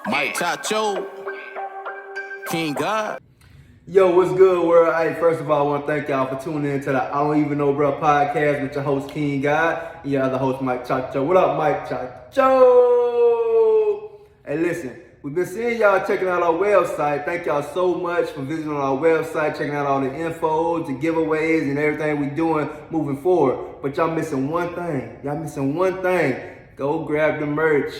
Mike Chacho, King God. Yo, what's good, world? Hey, first of all, I want to thank y'all for tuning in to the I Don't Even Know Bro podcast with your host, King God, and your other host, Mike Chacho. What up, Mike Chacho? Hey, listen, we've been seeing y'all checking out our website. Thank y'all so much for visiting our website, checking out all the info, the giveaways, and everything we're doing moving forward. But y'all missing one thing. Go grab the merch.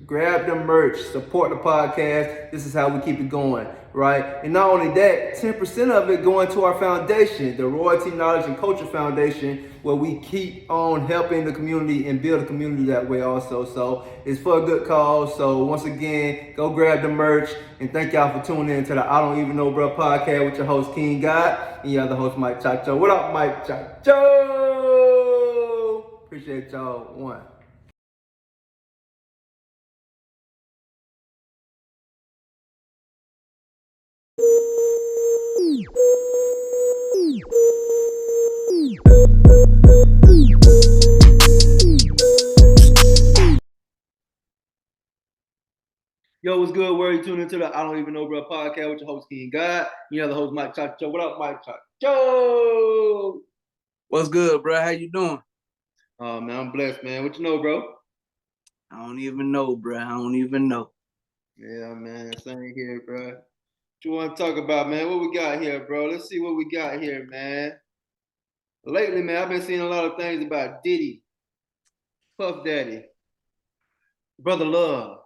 Grab the merch, support the podcast. This is how we keep it going, right? And not only that, 10% of it going to our foundation, the Royalty Knowledge and Culture Foundation, where we keep on helping the community and build a community that way also. So it's for a good cause. So once again, go grab the merch, and thank y'all for tuning in to the I Don't Even Know Bro podcast with your host King God and your other host Mike Chacho. What up, Mike Chacho? Appreciate y'all. One. Yo, what's good? Where you tuning into the I Don't Even Know Bro podcast with your host King God. You know the host Mike Chacho. What up, Mike Chacho? What's good, bro? How you doing? Oh man, I'm blessed, man. What you know, bro? I don't even know, bro. I don't even know. Yeah, man. Same here, bro. What you want to talk about, man? What we got here, bro? Let's see what we got here, man. Lately, man, I've been seeing a lot of things about Diddy, Puff Daddy, Brother Love,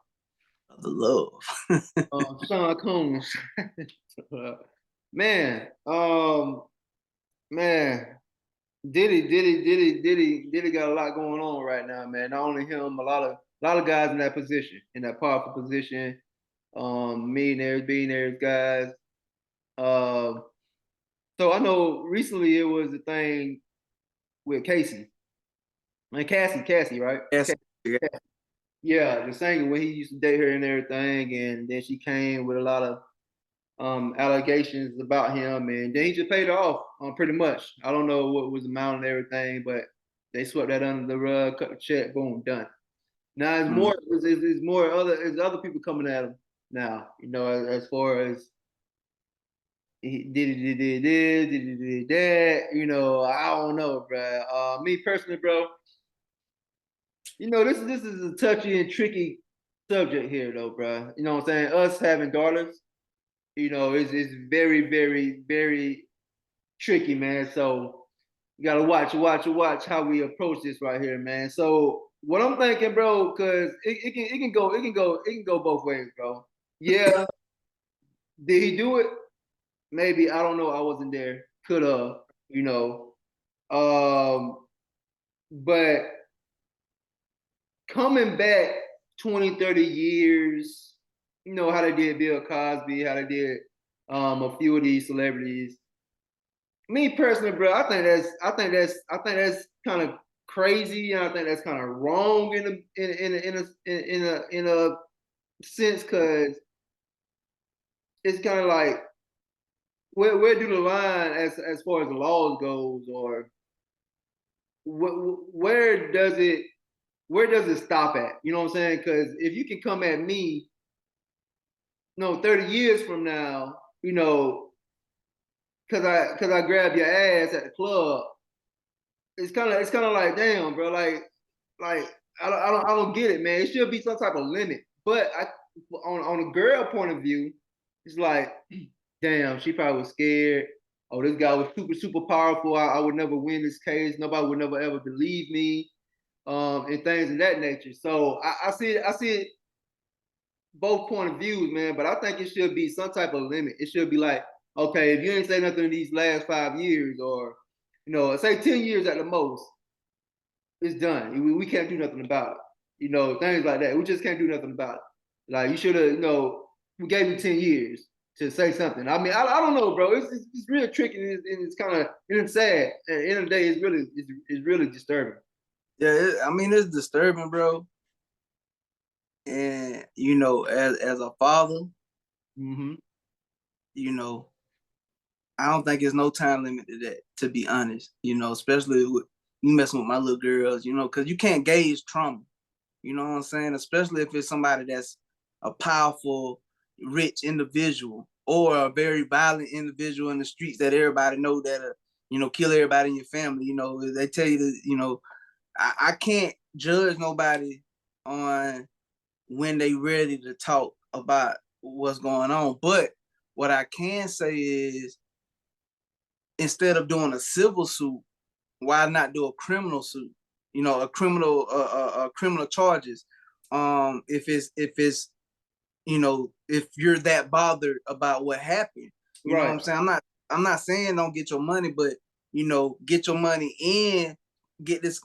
The love. Sean Combs. man, man. Diddy got a lot going on right now, man. Not only him, a lot of guys in that position, in that powerful position, millionaires, billionaires, guys. So I know recently it was a thing with Cassie. And Cassie, right? Yes. Yeah, the singer when he used to date her and everything, and then she came with a lot of allegations about him, and then he just paid her off pretty much. I don't know what was the amount and everything, but they swept that under the rug, cut the check, boom, done. Now it's more, it's more other people coming at him now. You know, as far as he did this, did that. You know, I don't know, bro. Me personally, bro. You know, this is a touchy and tricky subject here, though, bro. You know what I'm saying? Us having daughters, you know, it's very, very, very tricky, man. So you gotta watch how we approach this right here, man. So what I'm thinking, bro, because it can go both ways, bro. Yeah, did he do it? Maybe I don't know. I wasn't there. Could have, you know. But coming back 20, 30 years, you know how they did Bill Cosby, how they did a few of these celebrities. Me personally, bro, I think that's kind of crazy, and I think that's kind of wrong in a sense, because it's kind of like where do the line as far as the laws goes, or where does it stop at? You know what I'm saying? Because if you can come at me, 30 years from now, you know, because I grabbed your ass at the club, it's kind of like, damn, bro, like I don't get it, man. It should be some type of limit. But on a girl point of view, it's like, damn, she probably was scared. Oh, this guy was super powerful. I would never win this case. Nobody would never ever believe me, and things of that nature. So I see it both point of views, man. But I think it should be some type of limit. It should be like, okay, if you ain't say nothing in these last 5 years, or say 10 years at the most, it's done. We can't do nothing about it. You know, things like that. We just can't do nothing about it. Like, you should have, we gave you 10 years to say something. I mean, I don't know, bro. It's real tricky, and it's kind of, it's sad. At the end of the day, it's really disturbing. Yeah, I mean, it's disturbing, bro. And you know, as a father, you know, I don't think there's no time limit to that. To be honest, you know, especially with you messing with my little girls, you know, because you can't gauge trauma. You know what I'm saying? Especially if it's somebody that's a powerful, rich individual or a very violent individual in the streets that everybody know that kill everybody in your family. They tell you that, I can't judge nobody on when they ready to talk about what's going on. But what I can say is, instead of doing a civil suit, why not do a criminal suit? A criminal charges. If if you're that bothered about what happened, you know what I'm saying? I'm not saying don't get your money, but get your money and get this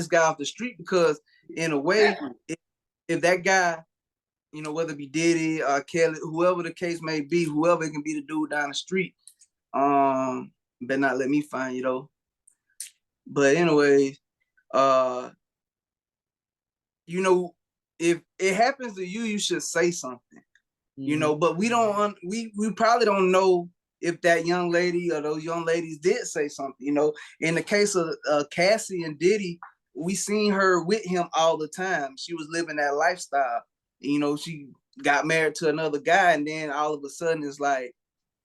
guy off the street, because in a way, if that guy, whether it be Diddy or Kelly, whoever the case may be, whoever it can be, the dude down the street, better not let me find you though. But anyway, if it happens to you, you should say something. But we probably don't know if that young lady or those young ladies did say something. In the case of Cassie and Diddy, we seen her with him all the time. She was living that lifestyle. She got married to another guy, and then all of a sudden it's like,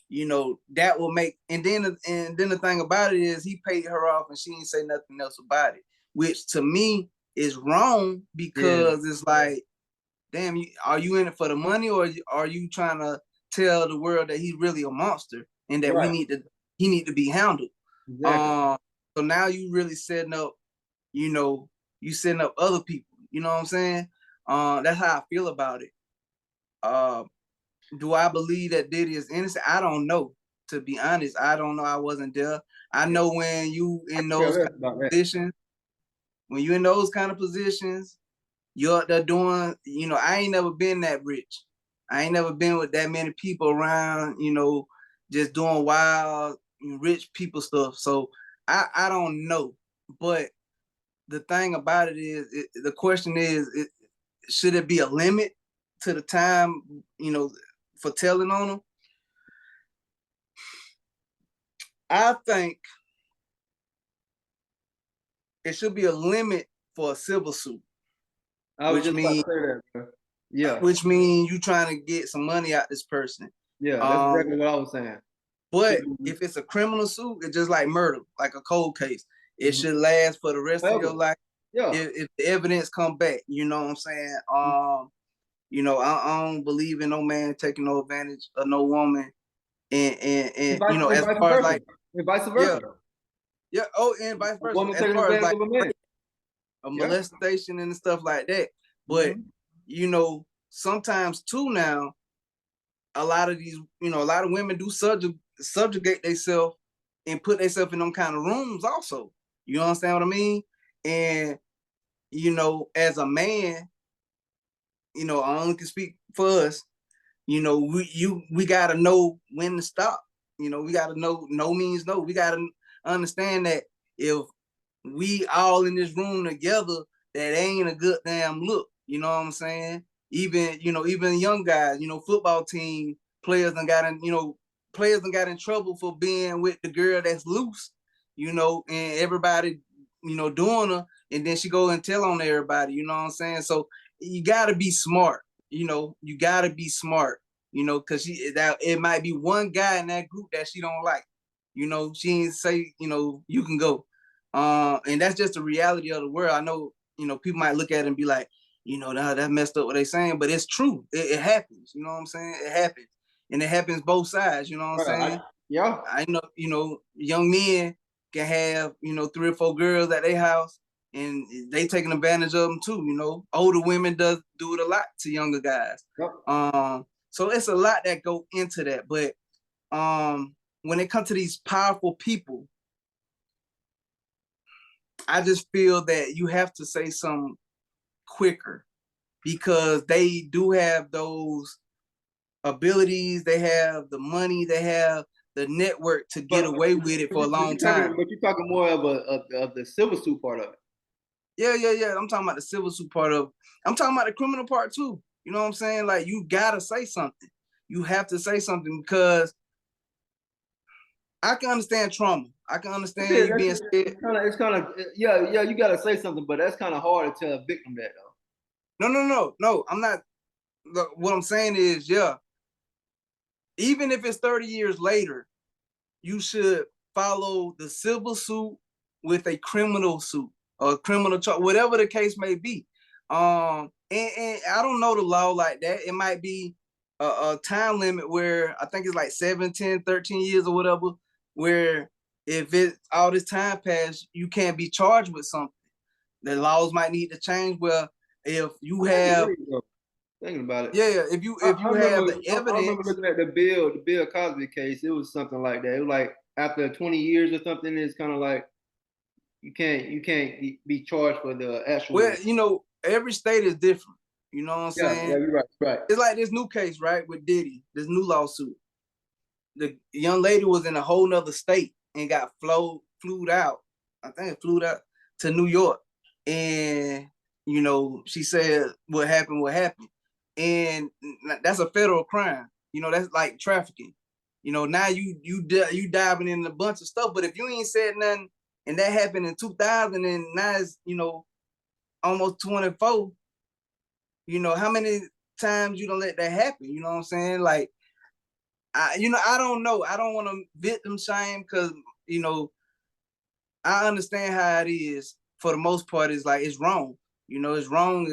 that will make, and then the thing about it is he paid her off and she didn't say nothing else about it, which to me is wrong, because it's like, damn, are you in it for the money, or are you trying to tell the world that he's really a monster and that he need to be handled? Exactly. So now you really setting up, you setting up other people. You know what I'm saying? That's how I feel about it. Do I believe that Diddy is innocent? I don't know. To be honest, I don't know. I wasn't there. I know when you in those kind of positions, you're up there doing, I ain't never been that rich. I ain't never been with that many people around, just doing wild, rich people stuff. So I don't know. But the thing about it is, the question is, should it be a limit to the time, for telling on them? I think it should be a limit for a civil suit. Which means you trying to get some money out this person. Yeah, that's exactly what I was saying. But if it's a criminal suit, it's just like murder, like a cold case. It should last for the rest of your life. Yeah. If the evidence come back, you know what I'm saying? I don't believe in no man taking no advantage of no woman, and as far as like, and vice versa. Yeah. Oh, and vice versa. As far as like a molestation and stuff like that. But sometimes too now, a lot of these, a lot of women do subjugate themselves and put themselves in them kind of rooms also. You understand what I mean? And as a man, I only can speak for us. We gotta know when to stop. We gotta know no means no. We gotta understand that if we all in this room together, that ain't a good damn look. You know what I'm saying? Even young guys, football team players done got in trouble for being with the girl that's loose, and everybody, doing her, and then she go and tell on everybody, you know what I'm saying? So you gotta be smart, you gotta be smart, because it might be one guy in that group that she don't like. She ain't say, you can go. And that's just the reality of the world. I know, people might look at it and be like, that messed up what they saying, but it's true. It happens. You know what I'm saying? It happens. And it happens both sides. You know what I'm saying? I know, young men can have, 3 or 4 girls at their house, and they taking advantage of them too. Older women do it a lot to younger guys. So it's a lot that go into that. But when it comes to these powerful people, I just feel that you have to say something quicker, because they do have those abilities, they have the money, they have the network to get away with it for a long time. But you're talking more of the civil suit part of it. Yeah. I'm talking about the civil suit part of it. I'm talking about the criminal part too. You know what I'm saying? Like, you gotta say something. You have to say something, because I can understand trauma. I can understand you being scared. It's kind of you gotta say something, but that's kind of hard to tell a victim that though. No. I'm not. what I'm saying is, yeah, even if it's 30 years later, you should follow the civil suit with a criminal suit or criminal charge, whatever the case may be. And I don't know the law like that. It might be a time limit where I think it's like 7, 10, 13 years or whatever, where if it all this time passed, you can't be charged with something. The laws might need to change where if you have thinking about it. Yeah, if you have the evidence. I remember looking at the Bill Cosby case. It was something like that. It was like after 20 years or something, it's kind of like you can't be charged for the actual. Well, you know, every state is different. You know what I'm saying? Yeah, you're right. It's like this new case, right, with Diddy, this new lawsuit. The young lady was in a whole nother state and got flew out. I think it flew out to New York. And, you know, she said what happened. And that's a federal crime. You know, that's like trafficking. You know, now you diving in a bunch of stuff. But if you ain't said nothing, and that happened in 2000, and now it's, you know, almost 24. You know, how many times you don't let that happen? You know what I'm saying? Like, I don't know. I don't want to victim shame because, you know, I understand how it is. For the most part, it's like it's wrong. You know, it's wrong.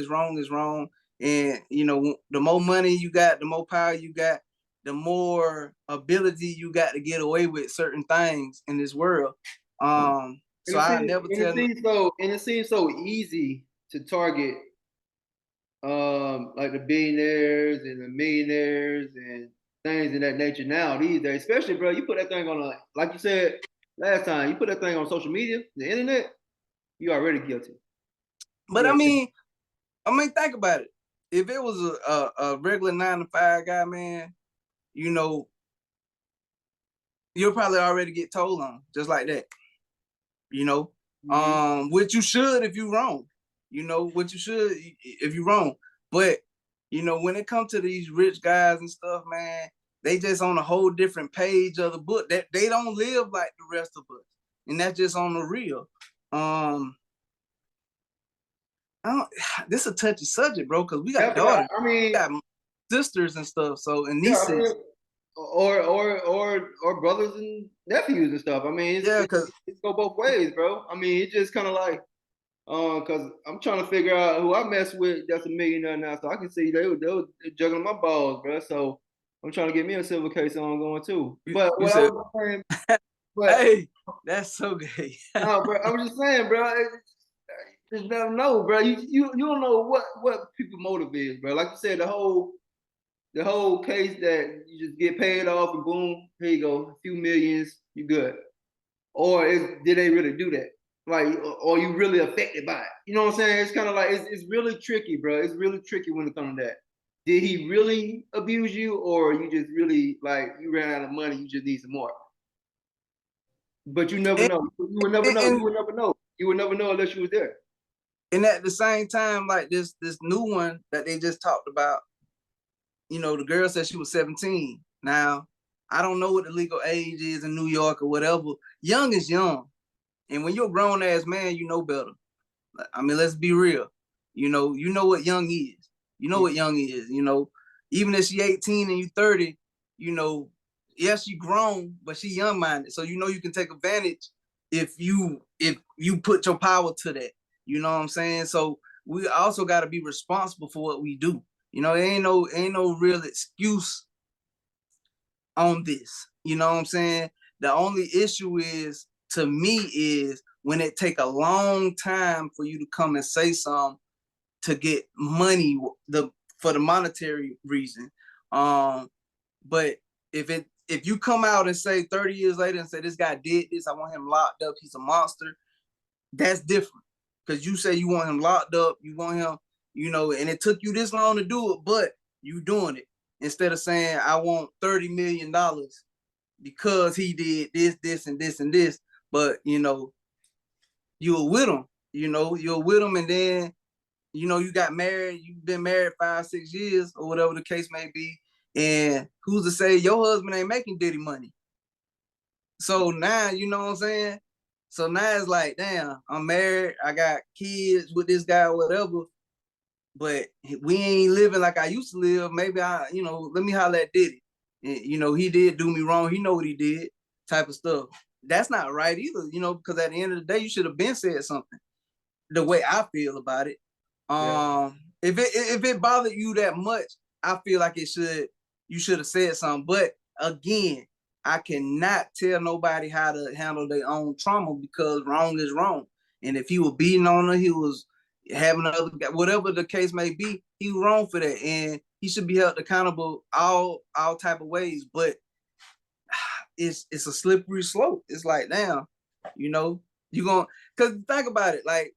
And, you know, the more money you got, the more power you got, the more ability you got to get away with certain things in this world. So I never tell. And it seems so easy to target, like the billionaires and the millionaires and things of that nature now these days. Especially, bro, you put that thing on like you said last time, you put that thing on social media, the internet, you already guilty. But I mean, think about it. If it was a regular 9-to-5 guy, man, you know, you'll probably already get told on just like that. You know, which you should if you're wrong. You know, what you should if you're wrong. But, you know, when it comes to these rich guys and stuff, man, they just on a whole different page of the book. That they don't live like the rest of us. And that's just on the real. This is a touchy subject, bro, because we got daughters. I mean, we got sisters and stuff, so and nieces. Yeah, I mean, or brothers and nephews and stuff. I mean, because it go both ways, bro. I mean, it's just kind of like, because I'm trying to figure out who I mess with that's a millionaire now, so I can see they were juggling my balls, bro. So I'm trying to get me a silver case ongoing too. But what I was saying, hey, that's so gay. No, bro, I was just saying, bro. Just never know, bro. You don't know what people motive is, bro. Like you said, the whole case that you just get paid off and boom, here you go, a few millions, you good. Or did they really do that? Like, or you really affected by it? You know what I'm saying? It's kind of like it's really tricky, bro. It's really tricky when it comes to that. Did he really abuse you, or you just really like you ran out of money, you just need some more? But you never know. You would never know. You would never know. You would never know unless you was there. And at the same time, like this new one that they just talked about, you know, the girl said she was 17. Now, I don't know what the legal age is in New York or whatever. Young is young. And when you're a grown ass man, you know better. I mean, let's be real. You know what young is. You know what young is, you know. Even if she 18 and you 30, you know, yes, she grown, but she young-minded. So you know you can take advantage if you put your power to that. You know what I'm saying? So we also got to be responsible for what we do. You know, ain't no real excuse on this. You know what I'm saying? The only issue is, to me, is when it take a long time for you to come and say something to get money for the monetary reason. But if you come out and say 30 years later and say this guy did this, I want him locked up, he's a monster, that's different. Because you say you want him locked up, you want him, you know, and it took you this long to do it, but you doing it. Instead of saying, I want $30 million because he did this, this, and this, and this. But, you know, you're with him, and then, you know, you got married, you've been married 5-6 years or whatever the case may be. And who's to say your husband ain't making Diddy money? So now, you know what I'm saying? So now it's like, damn, I'm married, I got kids with this guy or whatever. but we ain't living like I used to live. Maybe let me holler at Diddy. And, he did do me wrong. He know what he did, type of stuff. That's not right either, because at the end of the day, you should have been said something. The way I feel about it. If it bothered you that much, I feel like you should have said something. But again, I cannot tell nobody how to handle their own trauma because wrong is wrong. And if he was beating on her, he was having another guy, whatever the case may be, he was wrong for that. And he should be held accountable all type of ways. But it's a slippery slope. It's like, damn, you're going, because think about it, like,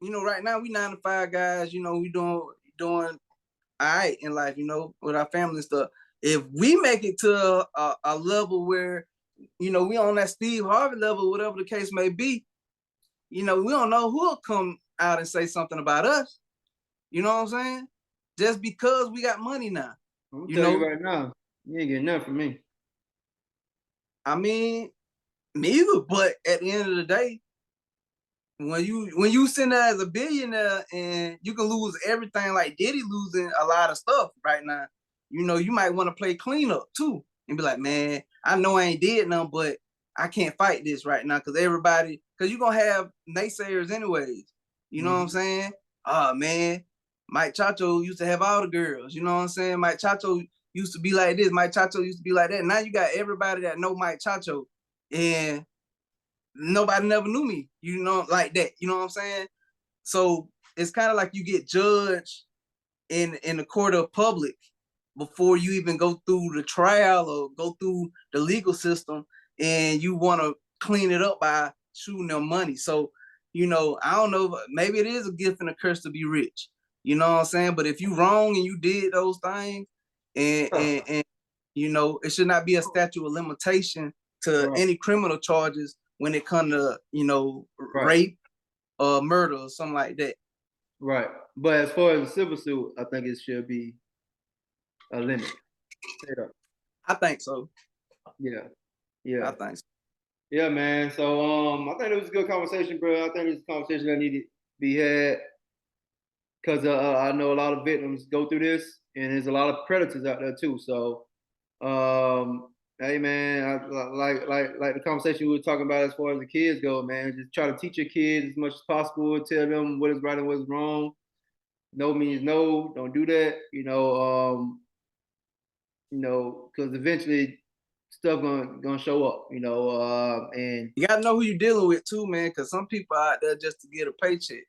right now we 9 to 5 guys, we doing all right in life, with our family and stuff. If we make it to a level where, we on that Steve Harvey level, whatever the case may be, we don't know who'll come out and say something about us. You know what I'm saying? Just because we got money now. I'm tell you right now, you ain't getting nothing from me. I mean, neither, but at the end of the day, when you sitting there as a billionaire and you can lose everything like Diddy losing a lot of stuff right now, you might want to play cleanup too and be like, man, I know I ain't did nothing, but I can't fight this right now because you're going to have naysayers anyways. You know what I'm saying? Oh, man, Mike Chacho used to have all the girls. You know what I'm saying? Mike Chacho used to be like this. Mike Chacho used to be like that. Now you got everybody that know Mike Chacho and nobody never knew me, like that. You know what I'm saying? So it's kind of like you get judged in the court of public before you even go through the trial or go through the legal system, and you want to clean it up by shooting them money. So, I don't know, maybe it is a gift and a curse to be rich. You know what I'm saying? But if you wrong and you did those things, and it should not be a statute of limitation to any criminal charges when it comes to, rape or murder or something like that. Right. But as far as the civil suit, I think it should be a limit. I think so. Yeah. I think so. Yeah, man. So I think it was a good conversation, bro. I think it's a conversation that needed to be had because I know a lot of victims go through this, and there's a lot of predators out there too. So, hey, man, I like the conversation we were talking about as far as the kids go, man. Just try to teach your kids as much as possible. Tell them what is right and what is wrong. No means no. Don't do that. Because eventually stuff gonna show up. And you gotta know who you're dealing with too, man. Because some people are out there just to get a paycheck.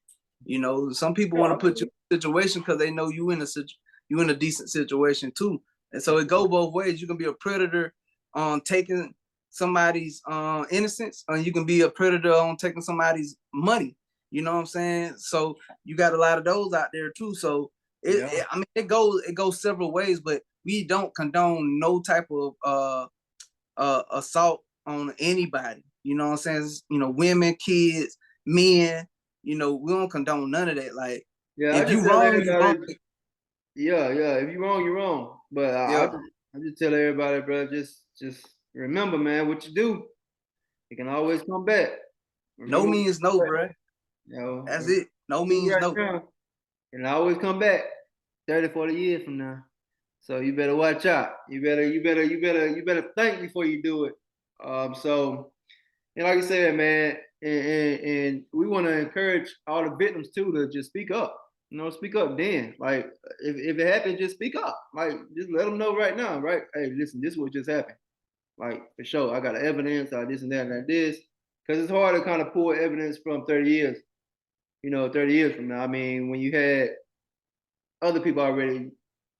Some people want to put you in a situation because they know you in a decent situation too. And so it go both ways. You can be a predator on taking somebody's innocence, and you can be a predator on taking somebody's money. You know what I'm saying? So you got a lot of those out there too. So it goes several ways, but we don't condone no type of assault on anybody. You know what I'm saying? Women, kids, men. We don't condone none of that. Like, if you wrong, you wrong. Yeah. If you wrong, you're wrong. But I just tell everybody, bro, just remember, man, what you do, it can always come back. No means no, bro. That's it. No means no. It can always come back 30, 40 years from now. So you better watch out. You better think before you do it. So, and like I said, man, and we want to encourage all the victims too to just speak up. Speak up then. Like, if it happens, just speak up. Like, just let them know right now, right? Hey, listen, this is what just happened. Like, for sure, I got evidence, this and that and this. Because it's hard to kind of pull evidence from 30 years, 30 years from now. I mean, when you had other people already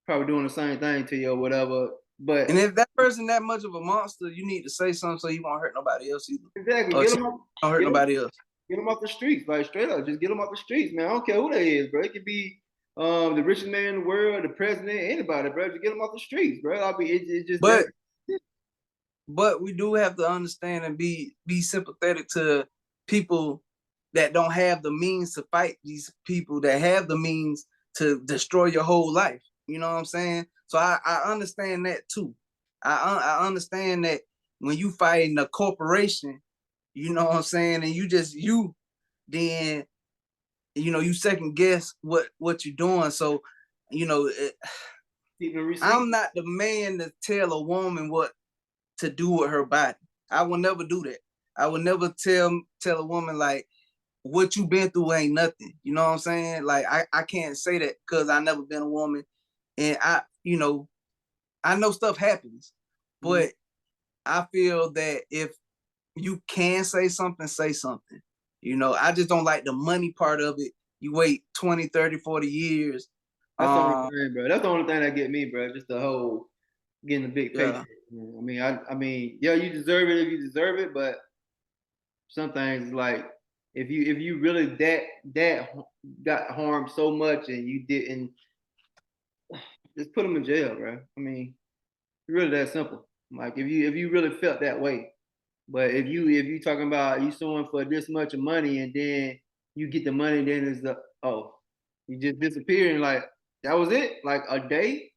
probably doing the same thing to you or whatever. But and if that person that much of a monster, you need to say something so you won't hurt nobody else either. Exactly. Don't hurt nobody else. Get them off the streets, like straight up. Just get them off the streets, man. I don't care who they is, bro. It could be the richest man in the world, the president, anybody, bro. Just get them off the streets, bro. It's just. But we do have to understand and be sympathetic to people that don't have the means to fight these people that have the means to destroy your whole life. You know what I'm saying? So I understand that too. I understand that when you fighting a corporation, you know what I'm saying, and then you know, you second guess what you're doing. So, you know, I'm not the man to tell a woman what to do with her body. I will never do that. I will never tell a woman like what you been through ain't nothing. You know what I'm saying? Like I can't say that because I never been a woman, and I know stuff happens, but I feel that if you can say something, say something. You know, I just don't like the money part of it. You wait 20, 30, 40 years. That's the only thing, bro. That's the only thing that get me, bro. Just the whole getting a big paycheck. Yeah. I mean, yeah, you deserve it if you deserve it, but some things like if you really that got harmed so much and you didn't, just put them in jail, bro. I mean, it's really that simple. Like if you really felt that way, but if you talking about you suing for this much of money and then you get the money, then it's you just disappear and like that was it, like a day.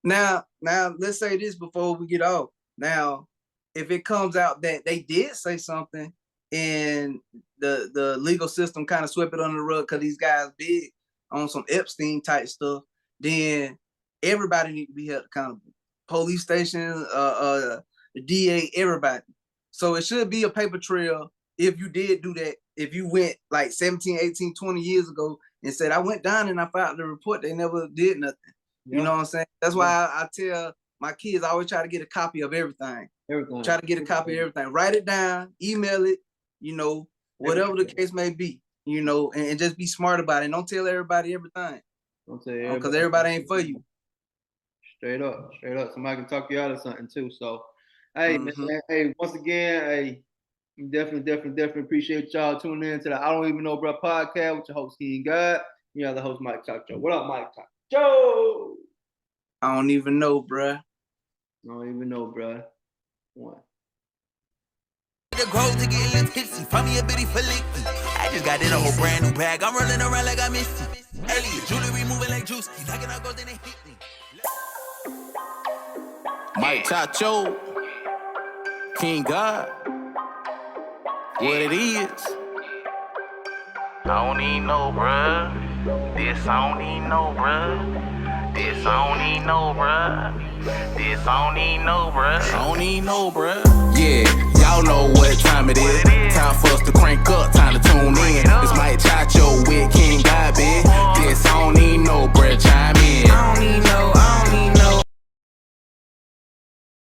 Now let's say this before we get off. Now, if it comes out that they did say something and the legal system kind of swept it under the rug because these guys big on some Epstein type stuff, then everybody need to be held accountable. Police station, the DA, everybody. So it should be a paper trail if you did do that. If you went like 17, 18, 20 years ago and said, I went down and I filed the report, they never did nothing. Yep. You know what I'm saying? That's why I tell my kids, I always try to get a copy of everything. Try to get a copy of everything. Write it down, email it, you know, whatever the case may be, you know, and just be smart about it. Don't tell everybody everything. Don't tell everybody. Because everybody ain't for you. Straight up. Somebody can talk you out of something too. So, hey, man, hey, once again, hey, definitely appreciate y'all tuning in to the I Don't Even Know Bro podcast with your host, King God. You know, the host, Mike Talk Joe. What up, Mike Talk Joe? I don't even know, bruh. I don't even know, bruh. One. The grove to get lit tipsy. Find me a bitty for licky. I just got in a whole brand new bag. I'm rolling around like I missed it. Elliot, jewelry moving like juice. Keep knocking out gold, then they hit me. Mike Tacho, King God, what it is. I don't even know, bruh. This I don't even know, bruh. This I don't even know, bruh. This I don't even know, bruh. I don't even know, bruh. Yeah.